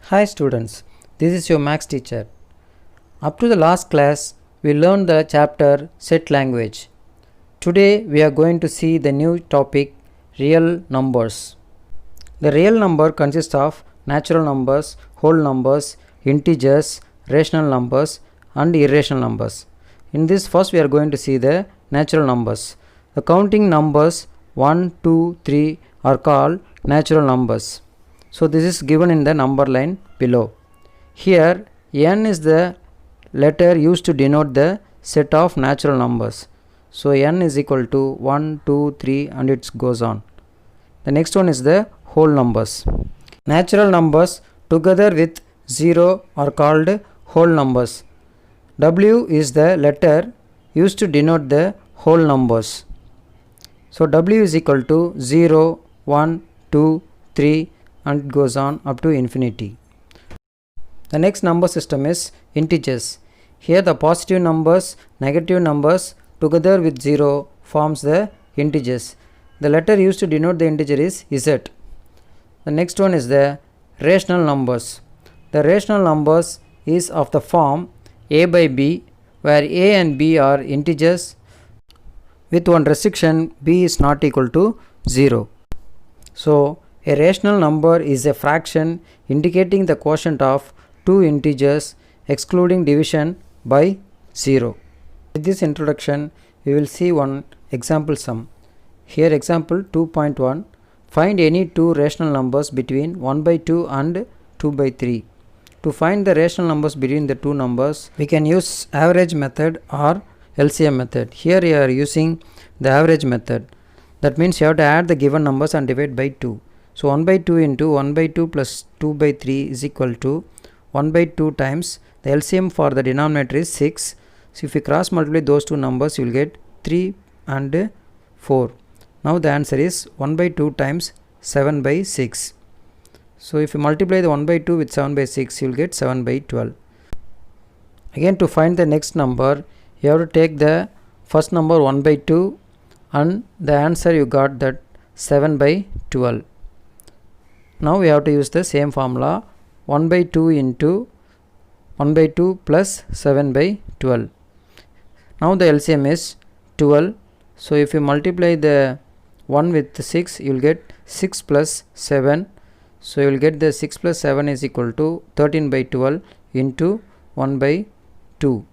Hi students, this is your Max teacher. Up to the last class, we learned the chapter Set Language. Today we are going to see the new topic Real Numbers. The real number consists of natural numbers, whole numbers, integers, rational numbers and irrational numbers. In this first we are going to see the natural numbers. The counting numbers 1, 2, 3 are called natural numbers. So this is given in the number line below. Here n is the letter used to denote the set of natural numbers. So n is equal to 1, 2, 3 and it goes on. The next one is the whole numbers. Natural numbers together with 0 are called whole numbers. W is the letter used to denote the whole numbers. So W is equal to 0, 1, 2, 3 and it goes on up to infinity. The next number system is integers. Here the positive numbers, negative numbers together with 0 forms the integers. The letter used to denote the integer is Z. The next one is the rational numbers. The rational numbers is of the form a by b, where a and b are integers with one restriction: b is not equal to 0. So a rational number is a fraction indicating the quotient of two integers excluding division by 0. With this introduction, we will see one example sum. Here example 2.1. Find any two rational numbers between 1 by 2 and 2 by 3. To find the rational numbers between the two numbers, we can use average method or LCM method. Here we are using the average method. That means you have to add the given numbers and divide by 2. So 1 by 2 into 1 by 2 plus 2 by 3 is equal to 1 by 2 times the LCM for the denominator is 6. So if you cross multiply those two numbers, you will get 3 and 4. Now the answer is 1 by 2 times 7 by 6. So if you multiply the 1 by 2 with 7 by 6, you will get 7 by 12. Again, to find the next number, you have to take the first number 1 by 2 and the answer you got that 7 by 12. Now we have to use the same formula, 1 by 2 into 1 by 2 plus 7 by 12. Now the LCM is 12. So if you multiply the 1 with 6, you will get 6 plus 7. So you will get the 6 plus 7 is equal to 13 by 12 into 1 by 2.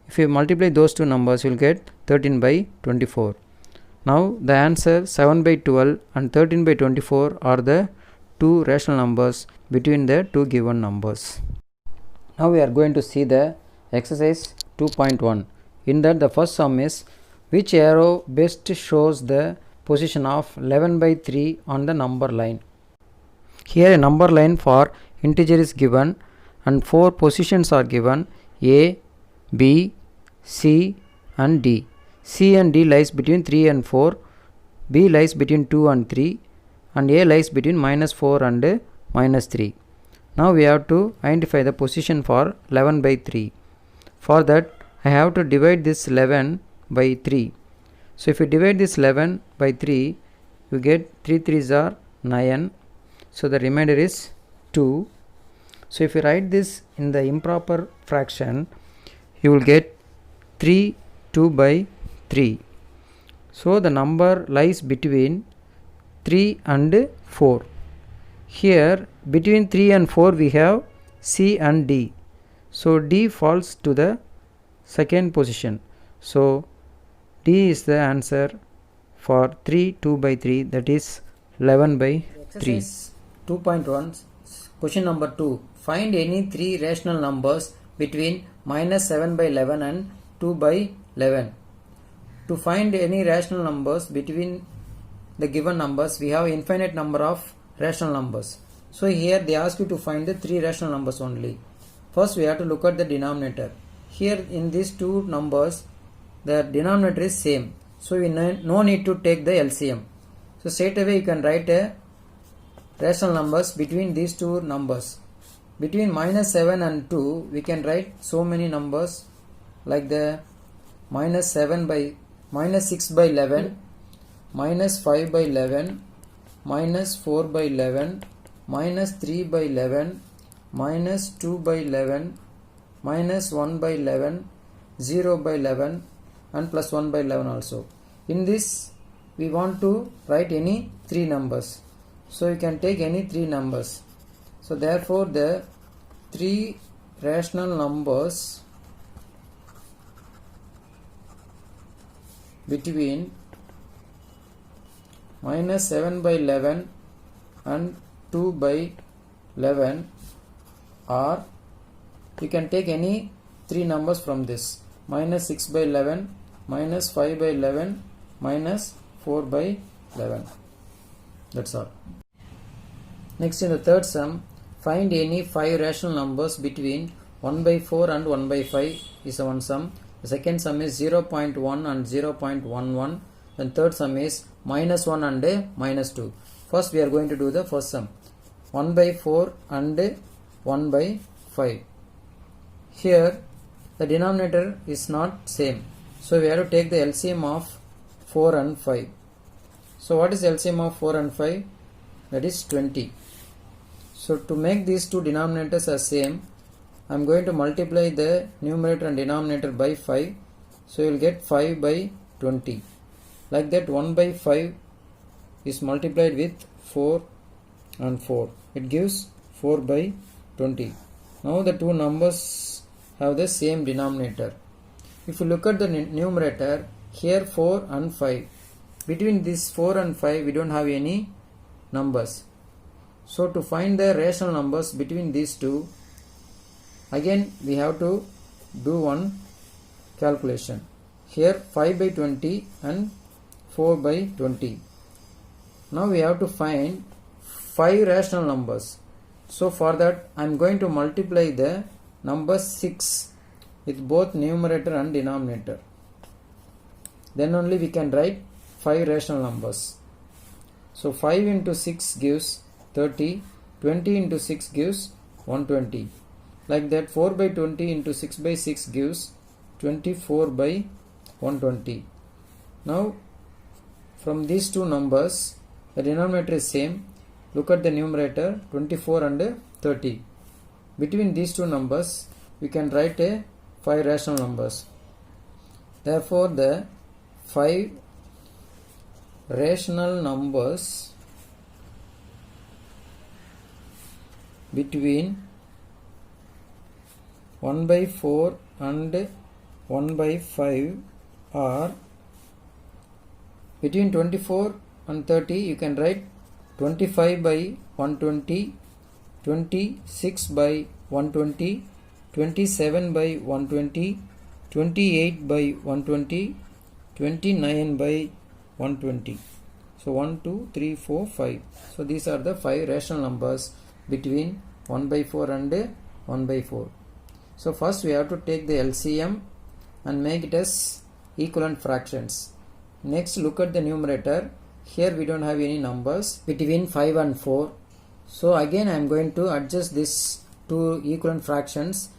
If you multiply those two numbers, you will get 13 by 24. Now the answer 7 by 12 and 13 by 24 are the two rational numbers between the two given numbers. Now we are going to see the exercise 2.1. In that the first sum is which arrow best shows the position of 11 by 3 on the number line. Here a number line for integer is given and 4 positions are given: A, B, C and D. C and D lies between 3 and 4, B lies between 2 and 3 and A lies between -4 and -3. Now we have to identify the position for 11 by 3. For that I have to divide this 11 by 3. So if you divide this 11 by 3, you get 3 3s are 9. So the remainder is 2. So if you write this in the improper fraction, you will get 3 2 by 3. So the number lies between 3 and 4. Here between 3 and 4 we have C and D. So D falls to the second position. So D is the answer for 3 2 by 3, that is 11 by 3. Exercise 2.1. Question number 2. Find any three rational numbers between -7 by 11 and 2 by 11. To find any rational numbers between the given numbers, we have infinite number of rational numbers. So here they ask you to find the three rational numbers only. First we have to look at the denominator. Here in these two numbers, the denominator is same. So we no need to take the LCM. So straight away you can write a rational numbers between these two numbers. Between -7 and 2, we can write so many numbers like the -7 by -6 by 11, -5 by 11, -4 by 11, -3 by 11, minus 2 by 11, minus 1 by 11, 0 by 11 and plus 1 by 11 also. In this we want to write any 3 numbers. So you can take any 3 numbers. So therefore the 3 rational numbers between minus 7 by 11 and 2 by 11 are, you can take any 3 numbers from this, minus 6 by 11, minus 5 by 11, minus 4 by 11. That's all. Next, in the third sum, find any 5 rational numbers between 1 by 4 and 1 by 5 is one sum. The second sum is 0.1 and 0.11. Then third sum is minus 1 and minus 2. First we are going to do the first sum, 1 by 4 and 1 by 5. Here the denominator is not same, so we have to take the LCM of 4 and 5. So what is LCM of 4 and 5? That is 20. So to make these two denominators as same, I am going to multiply the numerator and denominator by 5. So you will get 5 by 20. Like that, 1 by 5 is multiplied with 4 and 4. It gives 4 by 20. Now the two numbers have the same denominator. If you look at the numerator, here 4 and 5. Between this 4 and 5 we don't have any numbers. So to find the rational numbers between these two, again we have to do one calculation. Here 5 by 20 and 4 by 20. Now we have to find 5 rational numbers. So for that I am going to multiply the number 6 with both numerator and denominator. Then only we can write 5 rational numbers. So 5 into 6 gives 30, 20 into 6 gives 120. Like that, 4 by 20 into 6 by 6 gives 24 by 120. Now from these two numbers, the denominator is same. Look at the numerator, 24 and 30. Between these two numbers we can write a 5 rational numbers. Therefore the 5 rational numbers between 1 by 4 and 1 by 5 are, between 24 and 30 you can write 25 by 120, 26 by 120, 27 by 120, 28 by 120, 29 by 120. So 1, 2, 3, 4, 5. So these are the 5 rational numbers between 1 by 4 and 1 by 4. So first we have to take the LCM and make it as equivalent fractions. Next, look at the numerator. Here we don't have any numbers between 5 and 4. So again I am going to adjust this two equivalent fractions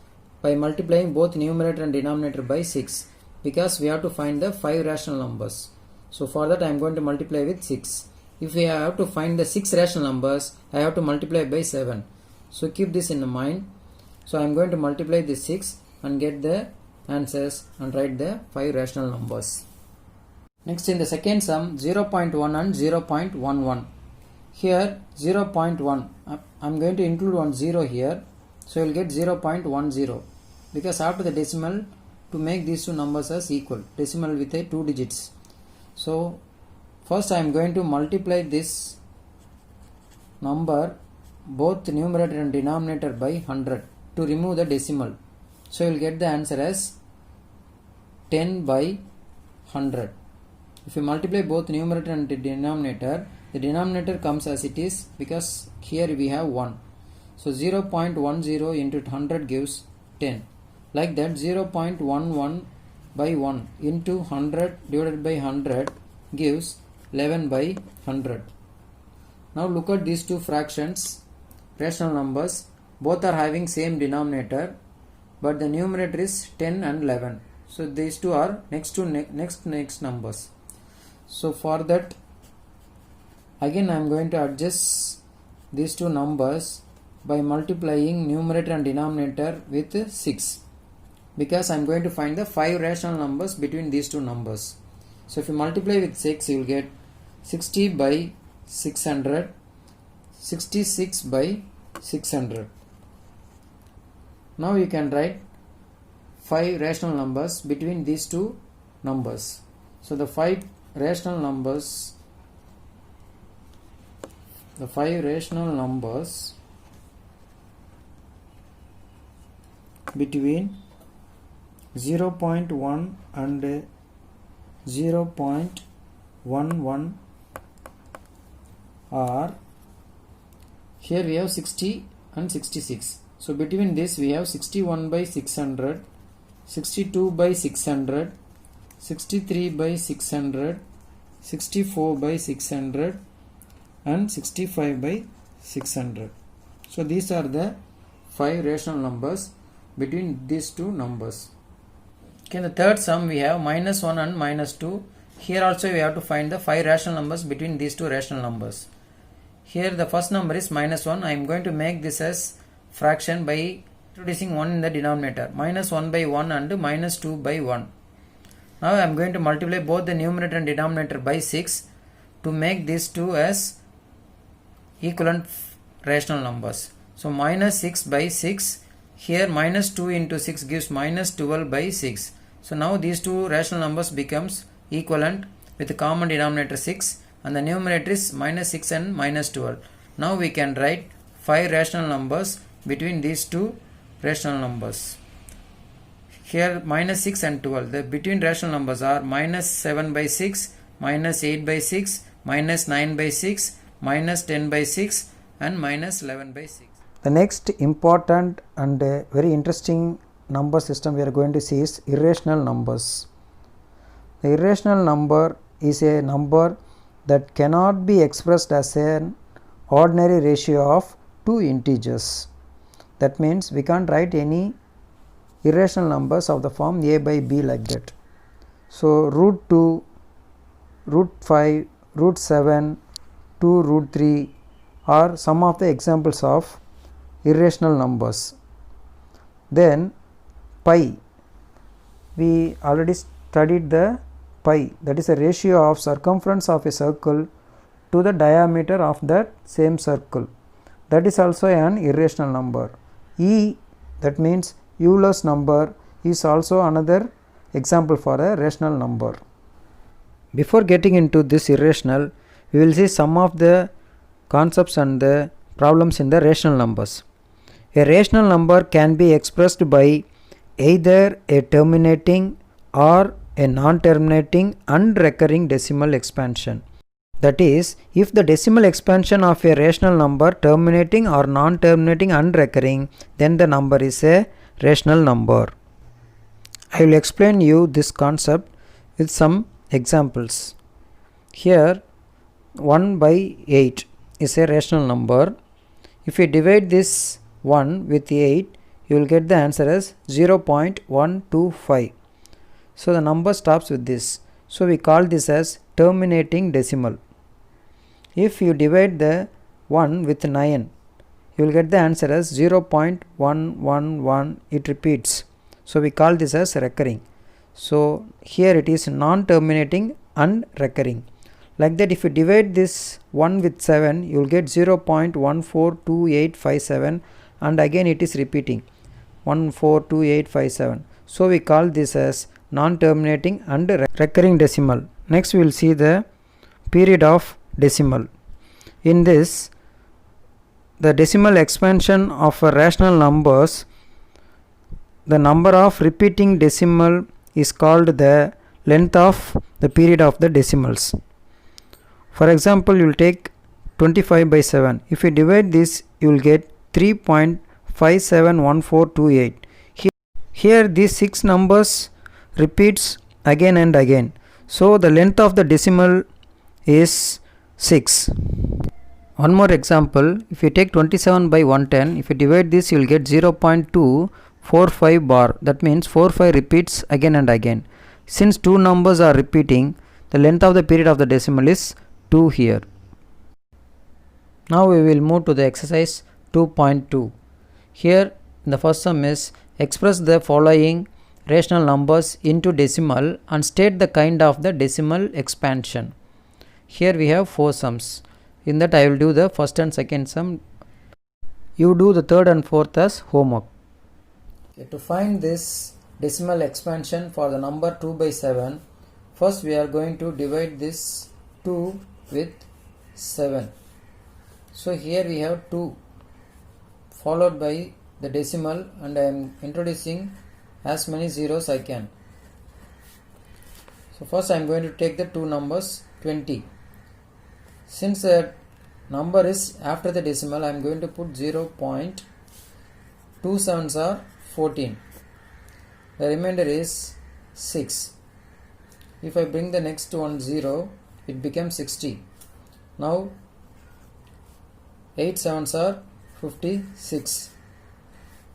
by multiplying both numerator and denominator by 6, because we have to find the 5 rational numbers. So for that I am going to multiply with 6. If we have to find the 6 rational numbers, I have to multiply by 7. So keep this in mind. So I am going to multiply this 6 and get the answers and write the 5 rational numbers. Next, in the second sum, 0.1 and 0.11. Here 0.1, I am going to include one 0 here. So you will get 0.10, because after the decimal, to make these two numbers as equal, decimal with a 2 digits. So first I am going to multiply this number, both numerator and denominator, by 100 to remove the decimal. So you will get the answer as 10 by 100. If you multiply both numerator and denominator, the denominator comes as it is, because here we have 1. So 0.10 into 100 gives 10. Like that, 0.11 by 1 into 100 divided by 100 gives 11 by 100. Now look at these two fractions, rational numbers. Both are having same denominator, but the numerator is 10 and 11. So these two are next to next numbers. So for that, again I am going to adjust these two numbers by multiplying numerator and denominator with 6, because I am going to find the 5 rational numbers between these two numbers. So if you multiply with 6, you will get 60 by 600, 66 by 600. Now you can write 5 rational numbers between these two numbers. So the 5 rational numbers between 0.1 and 0.11 are, here we have 60 and 66. So between this we have 61 by 600, 62 by 600, 63 by 600, 64 by 600 and 65 by 600. So these are the 5 rational numbers between these two numbers. Okay, in the third sum we have minus 1 and minus 2. Here also we have to find the 5 rational numbers between these two rational numbers. Here the first number is minus 1. I am going to make this as fraction by introducing 1 in the denominator. Minus 1 by 1 and minus 2 by 1. Now I am going to multiply both the numerator and denominator by 6 to make these two as equivalent rational numbers. So minus 6 by 6, here minus 2 into 6 gives minus 12 by 6. So now these two rational numbers becomes equivalent with the common denominator 6 and the numerator is minus 6 and minus 12. Now we can write 5 rational numbers between these two rational numbers. Here minus 6 and 12. The between rational numbers are minus 7 by 6, minus 8 by 6, minus 9 by 6, minus 10 by 6 and minus 11 by 6. The next important and very interesting number system we are going to see is irrational numbers. The irrational number is a number that cannot be expressed as an ordinary ratio of two integers. That means we can't write any irrational numbers of the form a by b like that. So root 2, root 5, root 7, 2 root 3 are some of the examples of irrational numbers. Then pi, we already studied the pi, that is a ratio of circumference of a circle to the diameter of that same circle. That is also an irrational number. E, that means Euler's number, is also another example for a rational number. Before getting into this irrational, we will see some of the concepts and the problems in the rational numbers. A rational number can be expressed by either a terminating or a non-terminating and recurring decimal expansion. That is, if the decimal expansion of a rational number terminating or non-terminating and recurring, then the number is a rational number. I will explain you this concept with some examples. Here 1 by 8 is a rational number. If you divide this 1 with 8, you will get the answer as 0.125. So the number stops with this. So we call this as terminating decimal. If you divide the 1 with 9, you will get the answer as 0.111. It repeats. So we call this as recurring. So here it is non-terminating and recurring. Like that, if you divide this 1 with 7, you will get 0.142857, and again it is repeating 142857. So we call this as non-terminating and recurring decimal. Next we will see the period of decimal. In this, the decimal expansion of rational numbers, the number of repeating decimal is called the length of the period of the decimals. For example, you will take 25 by 7. If you divide this, you will get 3.571428. Here these 6 numbers repeats again and again. So the length of the decimal is 6. One more example, if you take 27 by 110, if you divide this, you will get 0.245 bar. That means 45 repeats again and again. Since two numbers are repeating, the length of the period of the decimal is 2 here. Now we will move to the exercise 2.2. Here the first sum is express the following rational numbers into decimal and state the kind of the decimal expansion. Here we have 4 sums. In that I will do the first and second sum. You do the third and fourth as homework. Okay, to find this decimal expansion for the number 2 by 7, first we are going to divide this 2 with 7. So here we have 2 followed by the decimal, and I am introducing as many zeros I can. So first I am going to take the two numbers 20. Since the number is after the decimal, I am going to put 0.2 sevens are 14. The remainder is 6. If I bring the next one 0, it becomes 60. Now 8 sevens are 56.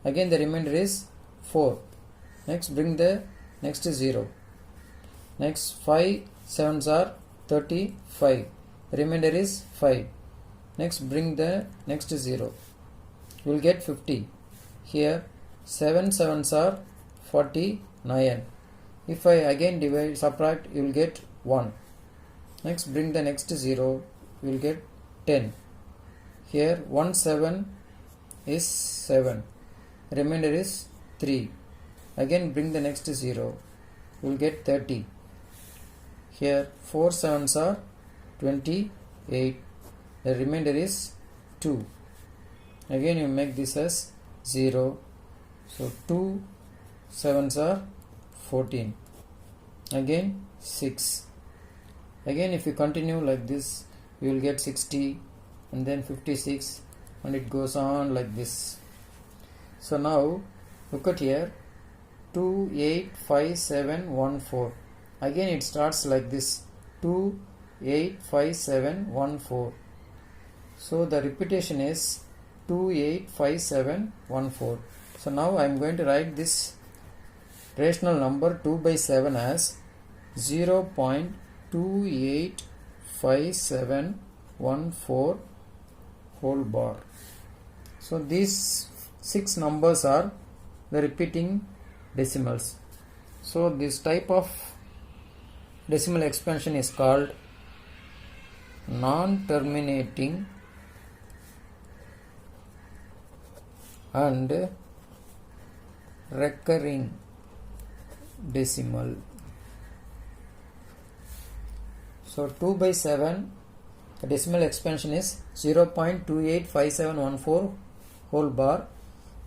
Again the remainder is 4. Next bring the next 0. Next 5 sevens are 35. The remainder is 5. Next bring the next 0. You will get 50. Here 7 sevens are 49. If I again divide, subtract, you will get 1. Next bring the next 0. You will get 10. Here 1 7 is 7. Remainder is 3. Again bring the next 0. You will get 30. Here 4 sevens are 28. The remainder is 2. Again you make this as 0. So 2 sevens are 14. Again 6. Again if you continue like this, you will get 60 and then 56, and it goes on like this. So now look at here, 2 8 5 7 1 4. Again it starts like this, 2 8 5 7 1 4. So the repetition is 2 8 5 7 1 4. So now I am going to write this rational number 2 by 7 as 0.285714 whole bar. So these 6 numbers are the repeating decimals. So this type of decimal expansion is called non-terminating and recurring decimal. So 2 by 7, the decimal expansion is 0.285714 whole bar.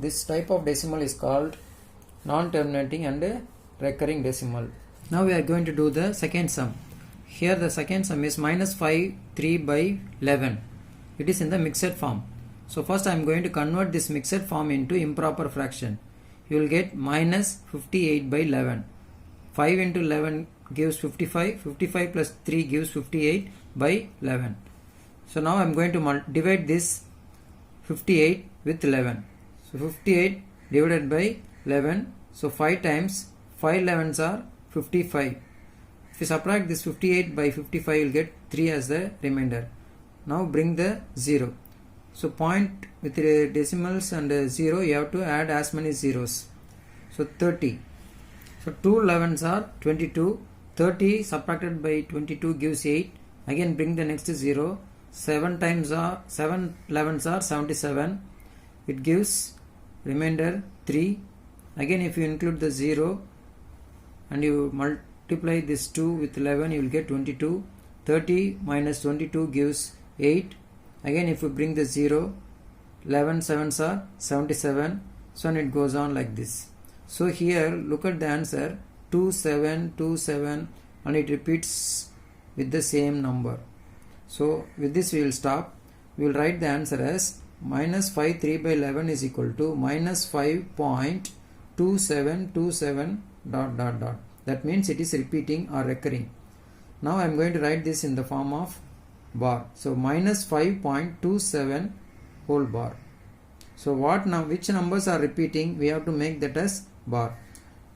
This type of decimal is called non-terminating and recurring decimal. Now we are going to do the second sum. Here the second sum is minus 5 3 by 11. It is in the mixed form. So first I am going to convert this mixed form into improper fraction. You will get minus 58 by 11. 5 into 11 gives 55. 55 plus 3 gives 58 by 11. So now I am going to divide this 58 with 11. So 58 divided by 11. So 5 times 5 11s are 55. If you subtract this 58 by 55, you will get 3 as the remainder. Now bring the 0. So point with the decimals and 0, you have to add as many zeros. So 30. So 2 11s are 22. 30 subtracted by 22 gives 8. Again bring the next 0. 7 11s are 77. It gives remainder 3. Again if you include the 0 and you multiply this 2 with 11, you will get 22. 30 minus 22 gives 8. Again if you bring the 0, 11 sevens are 77. So and it goes on like this. So here look at the answer, 2 7 2 7, and it repeats with the same number. So with this we will stop. We will write the answer as minus 5 3 by 11 is equal to minus 5.2727 ... That means it is repeating or recurring. Now I am going to write this in the form of bar. So minus 5.27 whole bar. So which numbers are repeating, we have to make that as bar.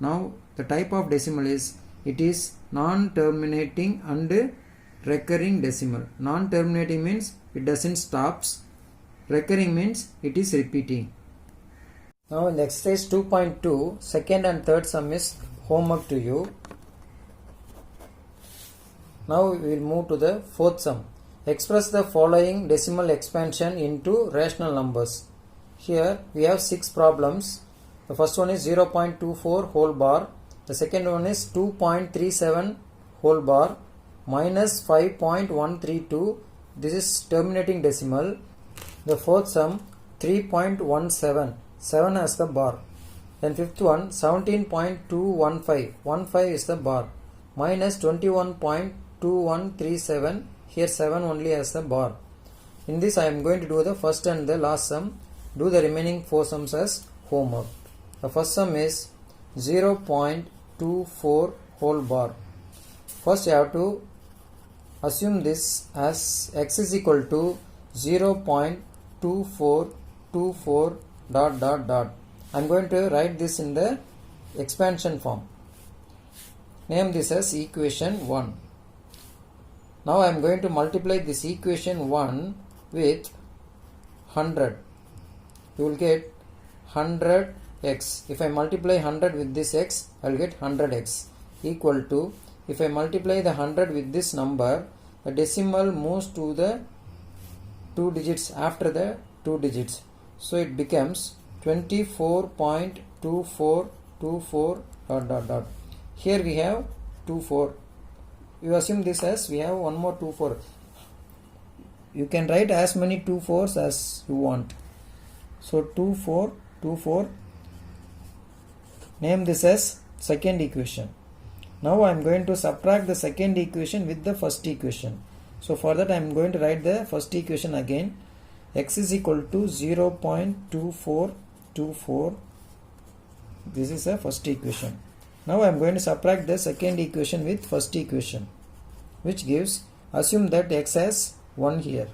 Now the type of decimal is, it is non-terminating and recurring decimal. Non-terminating means it doesn't stops. Recurring means it is repeating. Now in the exercise 2.2, second and third sum is homework to you. Now we will move to the fourth sum. Express the following decimal expansion into rational numbers. Here we have 6 problems. The first one is 0.24 whole bar. The second one is 2.37 whole bar minus 5.132. This is terminating decimal. The fourth sum 3.17. 7 has the bar. Then fifth one 17.215. 15 is the bar. Minus 21.2137. Here 7 only has the bar. In this I am going to do the first and the last sum. Do the remaining 4 sums as homework. The first sum is 0.24 whole bar. First you have to assume this as x is equal to 0.2424 ... I am going to write this in the expansion form. Name this as equation 1. Now I am going to multiply this equation 1 with 100. You will get 100x. If I multiply 100 with this x, I will get 100x equal to, if I multiply the 100 with this number, the decimal moves to the 2 digits after the 2 digits. So it becomes 24.2424 ... Here we have 24. You assume this as we have one more 24. You can write as many 24s as you want. So 2424. Name this as second equation. Now I am going to subtract the second equation with the first equation. So for that I am going to write the first equation again. X is equal to 0.2424. This is the first equation. Now I am going to subtract the second equation with first equation, which gives, assume that x has 1 here.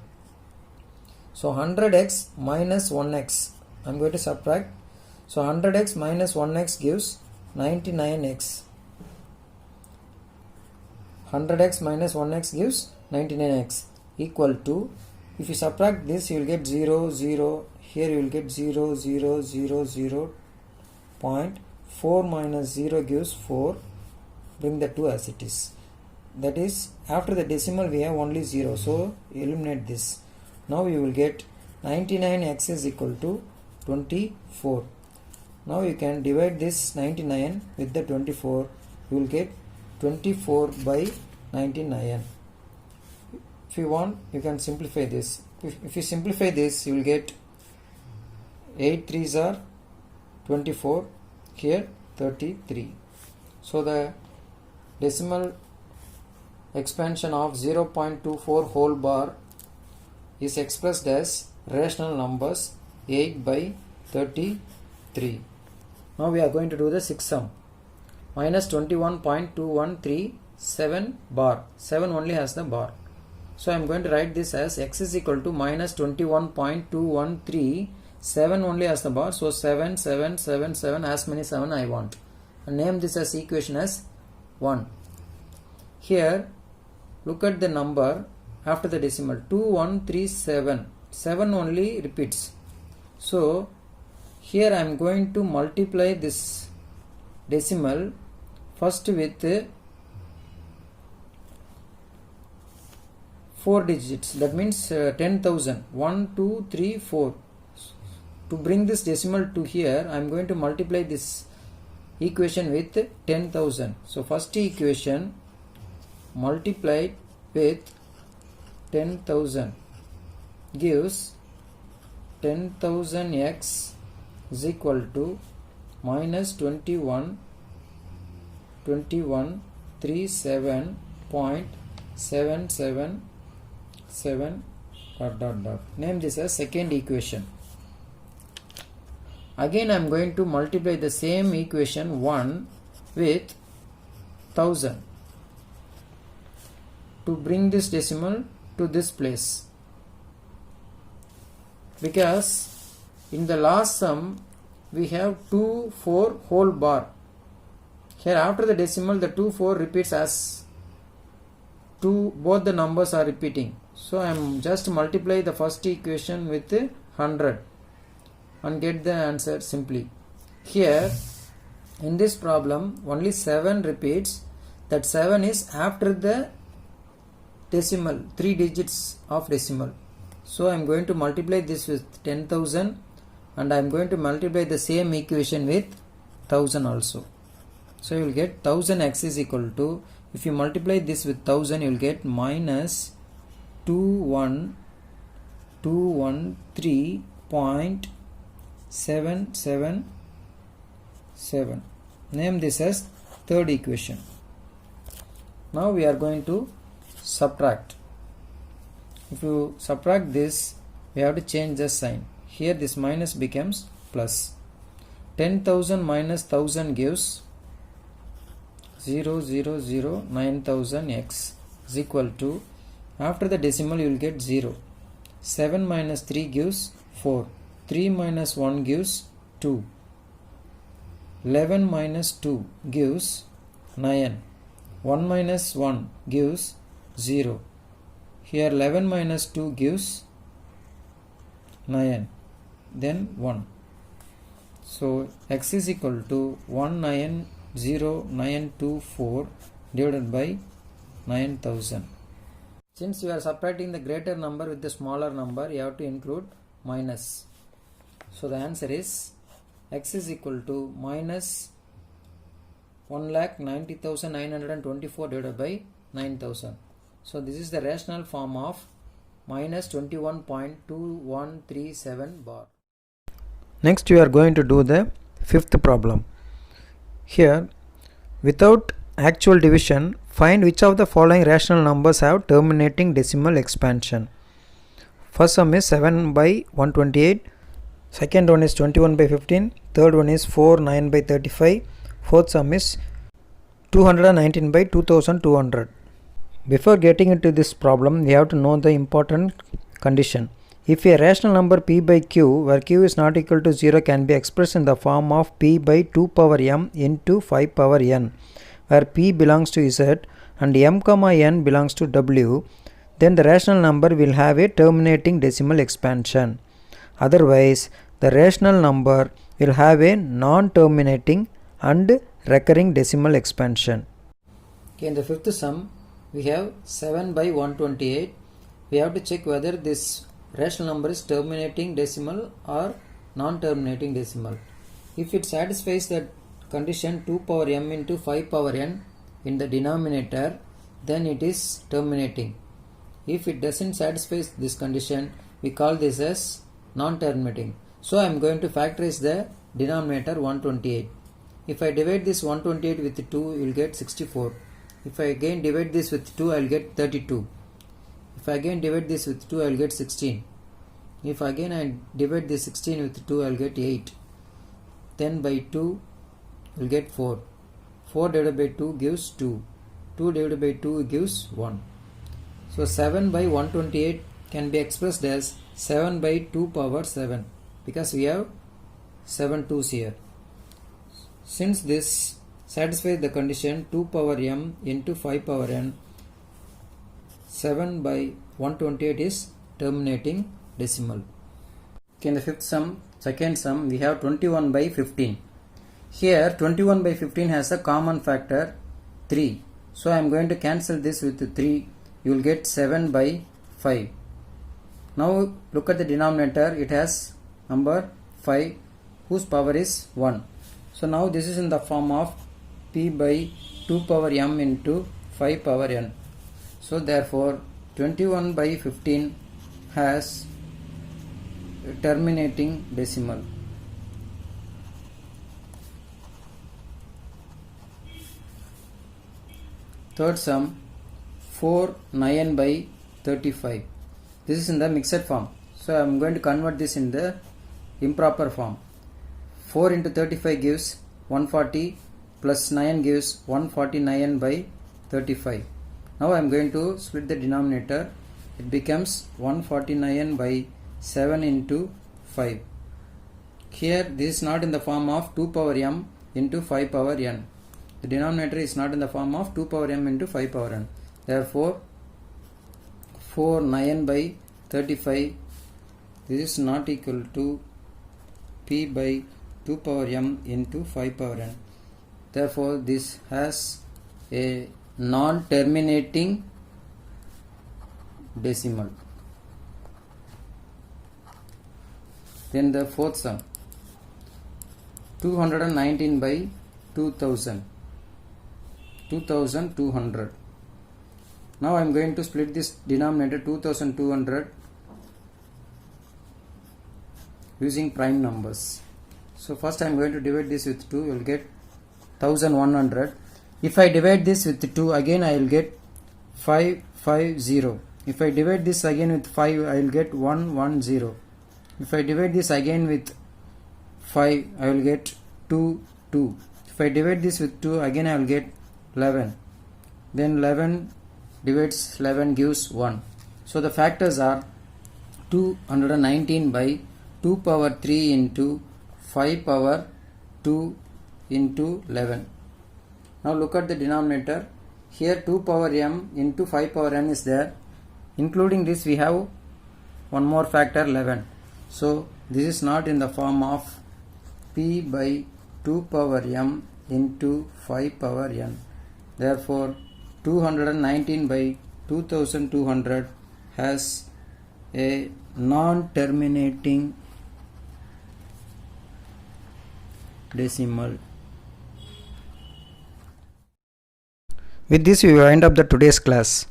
So 100x minus 1x. I am going to subtract. So 100x minus 1x gives 99x. 100x minus 1x gives 99x equal to, if you subtract this you will get 0, 0. Here you will get 0, 0, 0, 0. 4 minus 0 gives 4. Bring the 2 as it is. That is, after the decimal we have only 0. So eliminate this. Now you will get 99x is equal to 24. Now you can divide this 99 with the 24. You will get 24 by 99. If you want, you can simplify this. If you simplify this, you will get 8 3s are 24. Here 33. So the decimal expansion of 0.24 whole bar is expressed as rational numbers 8 by 33. Now we are going to do the sixth sum. Minus 21.2137 bar. 7 only has the bar. So I am going to write this as x is equal to minus 21.213. 7 only has the bar. So 7, 7, 7, 7, as many 7 I want. And name this as equation as 1. Here look at the number after the decimal. 2137. 7 only repeats. So here I am going to multiply this decimal first with 4 digits. That means 10,000. 1, 2, 3, 4. To bring this decimal to here, I am going to multiply this equation with 10,000. So first equation multiplied with 10,000 gives 10,000x is equal to minus 21,37.777 ... Name this as second equation. Again I am going to multiply the same equation 1 with 1000 to bring this decimal to this place, because in the last sum we have 2 4 whole bar. Here after the decimal the 2 4 repeats as 2, both the numbers are repeating. So I am just multiply the first equation with 100 and get the answer simply. Here in this problem only 7 repeats. That 7 is after the decimal, 3 digits of decimal. So I am going to multiply this with 10,000 and I am going to multiply the same equation with 1000 also. So you will get 1000x is equal to, if you multiply this with 1000, you will get minus 21213.777. Name this as third equation. Now we are going to subtract. If you subtract this, we have to change the sign. Here this minus becomes plus. 10,000 minus 1000 gives 0,009,000x is equal to, after the decimal you will get 0. 7 minus 3 gives 4. 3 minus 1 gives 2. 11 minus 2 gives 9. 1 minus 1 gives 0. Here 11 minus 2 gives 9, then 1. So x is equal to 190,924 divided by 9000. Since you are subtracting the greater number with the smaller number, you have to include minus. So the answer is x is equal to minus 1,90,924 divided by 9000. So this is the rational form of minus 21.2137 bar. Next we are going to do the fifth problem. Here, without actual division, find which of the following rational numbers have terminating decimal expansion. First sum is 7 by 128, second one is 21 by 15, third one is 4 9 by 35, fourth sum is 219 by 2200. Before getting into this problem, we have to know the important condition. If a rational number p by q, where q is not equal to 0, can be expressed in the form of p by 2 power m into 5 power n, where p belongs to z and m comma n belongs to w, then the rational number will have a terminating decimal expansion. Otherwise, the rational number will have a non-terminating and recurring decimal expansion. Okay, in the fifth sum, we have 7 by 128. We have to check whether this rational number is terminating decimal or non-terminating decimal. If it satisfies that condition 2 power m into 5 power n in the denominator, then it is terminating. If it doesn't satisfy this condition, we call this as non-terminating. So I am going to factorize the denominator 128. If I divide this 128 with 2, you will get 64. If I again divide this with 2, I will get 32. If I again divide this with 2, I will get 16. If again I divide this 16 with 2, I will get 8. 10 by 2 will get 4. 4 divided by 2 gives 2. 2 divided by 2 gives 1. So 7 by 128 can be expressed as 7 by 2 power 7, because we have 7 2's here. Since this satisfies the condition 2 power m into 5 power n, 7 by 128 is terminating decimal. Okay, in the fifth sum, second sum, we have 21 by 15. Here 21 by 15 has a common factor 3. So I am going to cancel this with 3. You will get 7 by 5. Now look at the denominator. It has number 5 whose power is 1. So now this is in the form of p by 2 power m into 5 power n. So therefore 21 by 15 has a terminating decimal. Third sum, 4 9 by 35. This is in the mixed form. So I am going to convert this in the improper form. 4 into 35 gives 140 plus 9 gives 149 by 35. Now I am going to split the denominator. It becomes 149 by 7 into 5. Here this is not in the form of 2 power m into 5 power n. The denominator is not in the form of 2 power m into 5 power n. Therefore 4 9 by 35 This is not equal to p by 2 power m into 5 power n. Therefore, this has a non-terminating decimal. Then the fourth sum, 219 by 2000, 2200. Now I am going to split this denominator 2200 using prime numbers. So first I am going to divide this with 2, you will get 1100. If I divide this with 2, again I will get 550. If I divide this again with 5, I will get 110. If I divide this again with 5, I will get 2. If I divide this with 2, again I will get 11. Then 11 divides 11 gives 1. So the factors are 219 by 2 power 3 into 5 power 2 into 11. Now look at the denominator. Here 2 power m into 5 power n is there. Including this we have one more factor 11. So this is not in the form of p by 2 power m into 5 power n. Therefore 219 by 2200 has a non-terminating decimal. With this we wind up the today's class.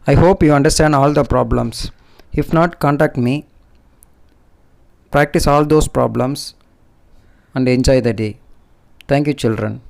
I hope you understand all the problems. If not, contact me. Practice all those problems and enjoy the day. Thank you, children.